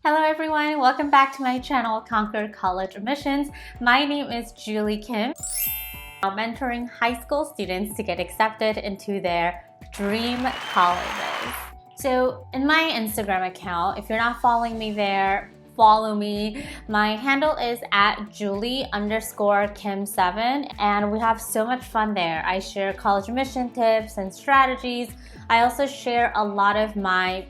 Hello everyone, welcome back to my channel, Conquer College Admissions. My name is Julie Kim. I'm mentoring high school students to get accepted into their dream colleges. So in my Instagram account, if you're not following me there, follow me. My handle is at Julie_Kim7 and we have so much fun there. I share college admission tips and strategies. I also share a lot of my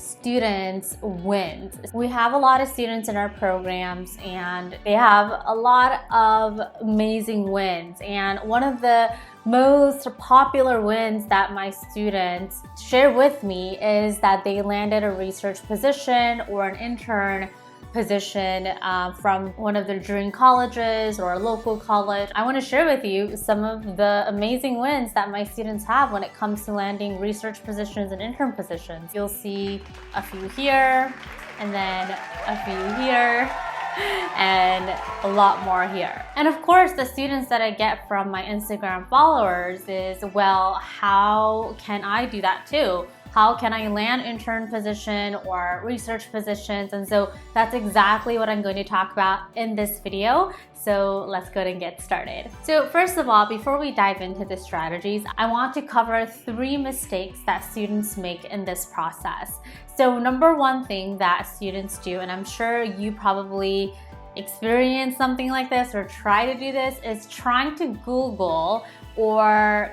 students' wins. We have a lot of students in our programs and they have a lot of amazing wins. And one of the most popular wins that my students share with me is that they landed a research position or an intern position from one of their dream colleges or a local college. I want to share with you some of the amazing wins that my students have when it comes to landing research positions and intern positions. You'll see a few here, and then a few here, and a lot more here. And of course, the students that I get from my Instagram followers is, well, how can I do that too? How can I land intern position or research positions? And so that's exactly what I'm going to talk about in this video. So let's go ahead and get started. So first of all, before we dive into the strategies, I want to cover 3 mistakes that students make in this process. So number one thing that students do, and I'm sure you probably experience something like this or try to do this, is trying to Google or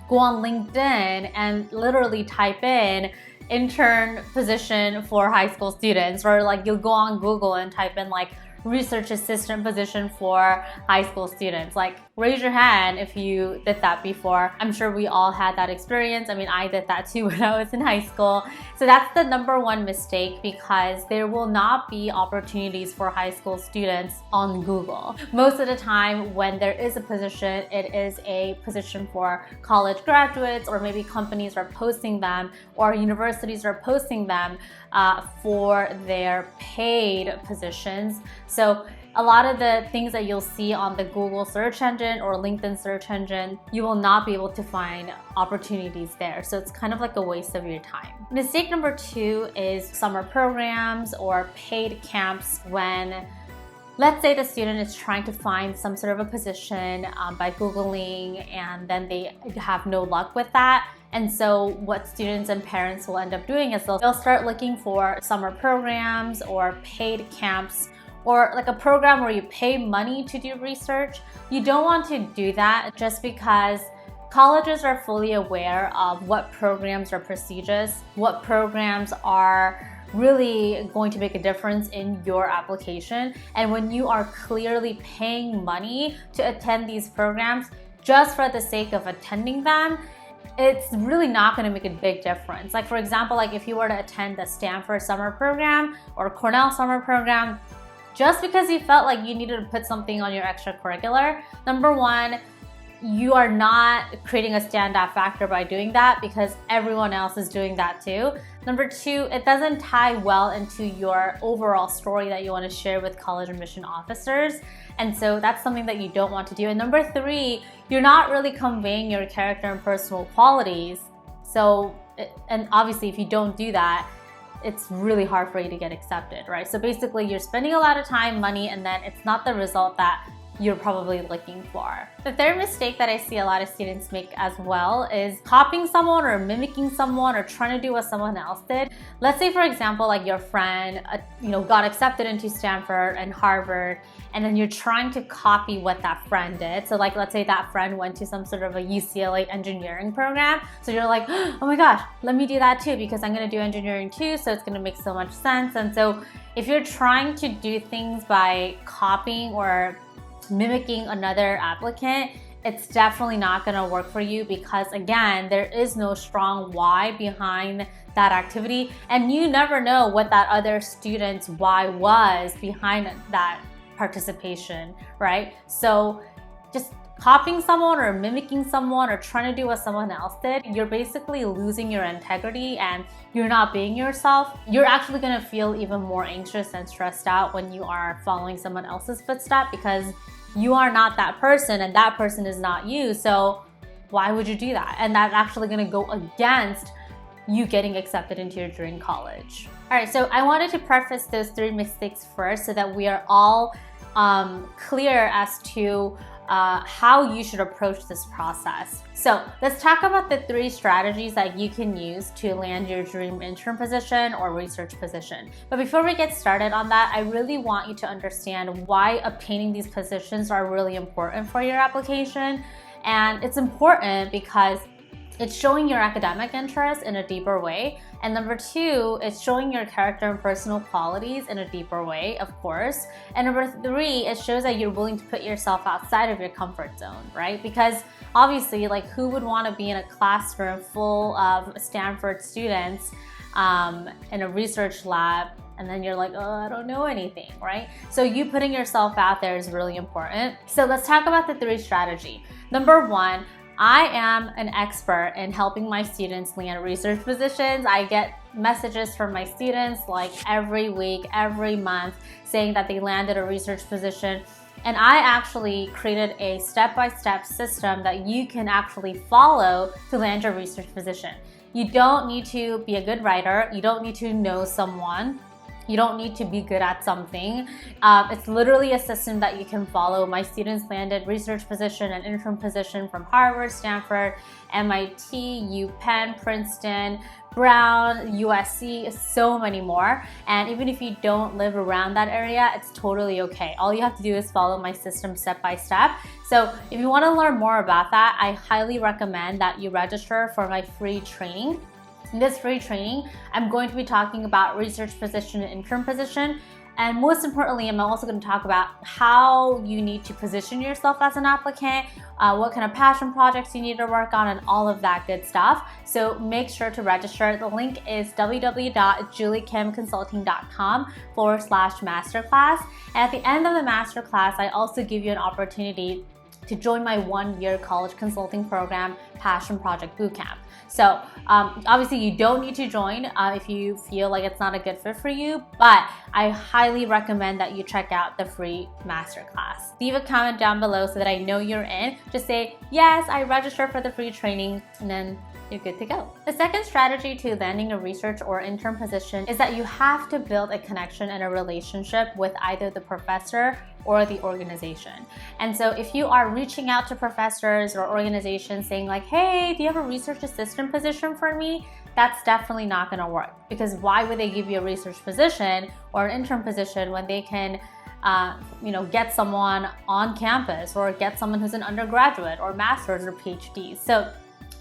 go on LinkedIn and literally type in intern position for high school students, or like you'll go on Google and type in like research assistant position for high school students. Like, raise your hand if you did that before. I'm sure we all had that experience. I mean, I did that too when I was in high school. So that's the number one mistake, because there will not be opportunities for high school students on Google. Most of the time when there is a position, it is a position for college graduates, or maybe companies are posting them or universities are posting them for their paid positions. So a lot of the things that you'll see on the Google search engine or LinkedIn search engine, you will not be able to find opportunities there. So it's kind of like a waste of your time. Mistake number 2 is summer programs or paid camps, when let's say the student is trying to find some sort of a position by Googling, and then they have no luck with that. And so what students and parents will end up doing is they'll start looking for summer programs or paid camps, or like a program where you pay money to do research. You don't want to do that, just because colleges are fully aware of what programs are prestigious, what programs are really going to make a difference in your application. And when you are clearly paying money to attend these programs just for the sake of attending them, it's really not going to make a big difference. Like, for example, like if you were to attend the Stanford summer program or Cornell summer program, just because you felt like you needed to put something on your extracurricular, number one, you are not creating a standout factor by doing that, because everyone else is doing that too. Number 2, it doesn't tie well into your overall story that you want to share with college admission officers. And so that's something that you don't want to do. And number 3, you're not really conveying your character and personal qualities. So, and obviously if you don't do that, it's really hard for you to get accepted, right? So basically you're spending a lot of time, money, and then it's not the result that you're probably looking for. The third mistake that I see a lot of students make as well is copying someone or mimicking someone or trying to do what someone else did. Let's say, for example, like your friend got accepted into Stanford and Harvard, and then you're trying to copy what that friend did. So like, let's say that friend went to some sort of a UCLA engineering program. So you're like, oh my gosh, let me do that too, because I'm gonna do engineering too, so it's gonna make so much sense. And so if you're trying to do things by copying or mimicking another applicant, it's definitely not going to work for you, because again, there is no strong why behind that activity, and you never know what that other student's why was behind that participation, right? So just copying someone or mimicking someone or trying to do what someone else did, you're basically losing your integrity and you're not being yourself. You're actually going to feel even more anxious and stressed out when you are following someone else's footsteps, because you are not that person and that person is not you. So why would you do that? And that's actually going to go against you getting accepted into your dream college. All right, so I wanted to preface those 3 mistakes first so that we are all clear as to how you should approach this process. So let's talk about the 3 strategies that you can use to land your dream intern position or research position. But before we get started on that, I really want you to understand why obtaining these positions are really important for your application. And it's important because it's showing your academic interest in a deeper way. And number 2, it's showing your character and personal qualities in a deeper way, of course. And number 3, it shows that you're willing to put yourself outside of your comfort zone, right? Because obviously, like, who would want to be in a classroom full of Stanford students in a research lab, and then you're like, oh, I don't know anything, right? So you putting yourself out there is really important. So let's talk about the 3 strategy. Number 1, I am an expert in helping my students land research positions. I get messages from my students like every week, every month, saying that they landed a research position. And I actually created a step-by-step system that you can actually follow to land your research position. You don't need to be a good writer. You don't need to know someone. You don't need to be good at something. It's literally a system that you can follow. My students landed research position and intern position from Harvard, Stanford, MIT, UPenn, Princeton, Brown, USC, so many more. And even if you don't live around that area, it's totally okay. All you have to do is follow my system step by step. So if you want to learn more about that, I highly recommend that you register for my free training. In this free training, I'm going to be talking about research position and intern position. And most importantly, I'm also going to talk about how you need to position yourself as an applicant, what kind of passion projects you need to work on, and all of that good stuff. So make sure to register. The link is www.juliekimconsulting.com/masterclass. And at the end of the masterclass, I also give you an opportunity to join my 1-year college consulting program, Passion Project Bootcamp. So obviously you don't need to join if you feel like it's not a good fit for you, but I highly recommend that you check out the free masterclass. Leave a comment down below so that I know you're in. Just say, yes, I registered for the free training, and then you're good to go. The second strategy to landing a research or intern position is that you have to build a connection and a relationship with either the professor or the organization. And so if you are reaching out to professors or organizations saying like, hey, do you have a research assistant position for me? That's definitely not gonna work, because why would they give you a research position or an intern position when they can get someone on campus or get someone who's an undergraduate or master's or PhD? So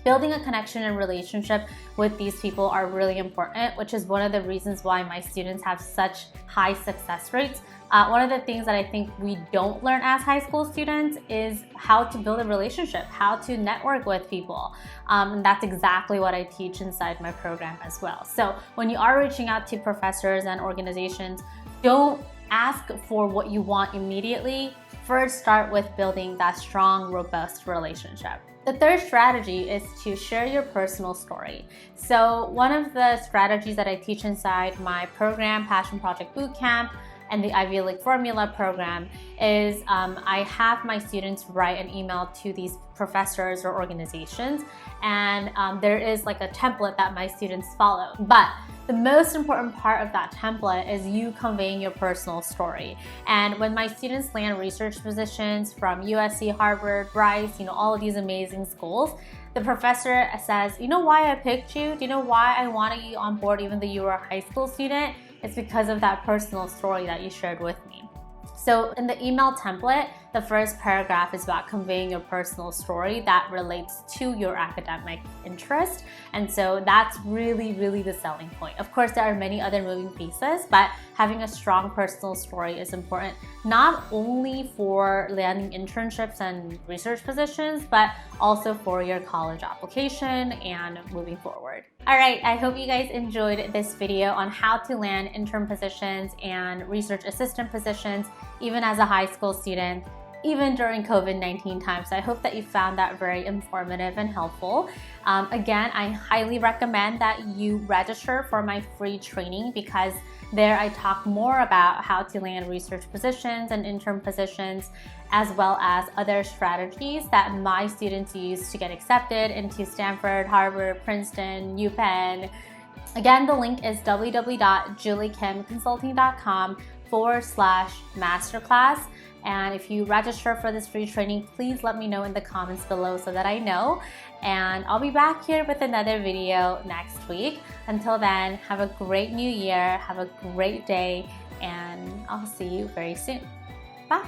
building a connection and relationship with these people are really important, which is one of the reasons why my students have such high success rates. One of the things that I think we don't learn as high school students is how to build a relationship, how to network with people. And that's exactly what I teach inside my program as well. So when you are reaching out to professors and organizations, don't ask for what you want immediately. First, start with building that strong, robust relationship. The third strategy is to share your personal story. So one of the strategies that I teach inside my program, Passion Project Bootcamp, and the Ivy League Formula program is I have my students write an email to these professors or organizations, and there is like a template that my students follow. But the most important part of that template is you conveying your personal story. And when my students land research positions from USC, Harvard, Rice, all of these amazing schools, the professor says, you know why I picked you? Do you know why I wanted you on board even though you were a high school student? It's because of that personal story that you shared with me. So in the email template, the first paragraph is about conveying your personal story that relates to your academic interest. And so that's really, really the selling point. Of course, there are many other moving pieces, but having a strong personal story is important, not only for landing internships and research positions, but also for your college application and moving forward. All right, I hope you guys enjoyed this video on how to land intern positions and research assistant positions, even as a high school student. even during COVID-19 times. So I hope that you found that very informative and helpful. Again, I highly recommend that you register for my free training, because there I talk more about how to land research positions and intern positions, as well as other strategies that my students use to get accepted into Stanford, Harvard, Princeton, UPenn. Again, the link is www.juliekimconsulting.com/masterclass. And if you register for this free training, please let me know in the comments below so that I know. And I'll be back here with another video next week. Until then, have a great new year, have a great day, and I'll see you very soon. Bye!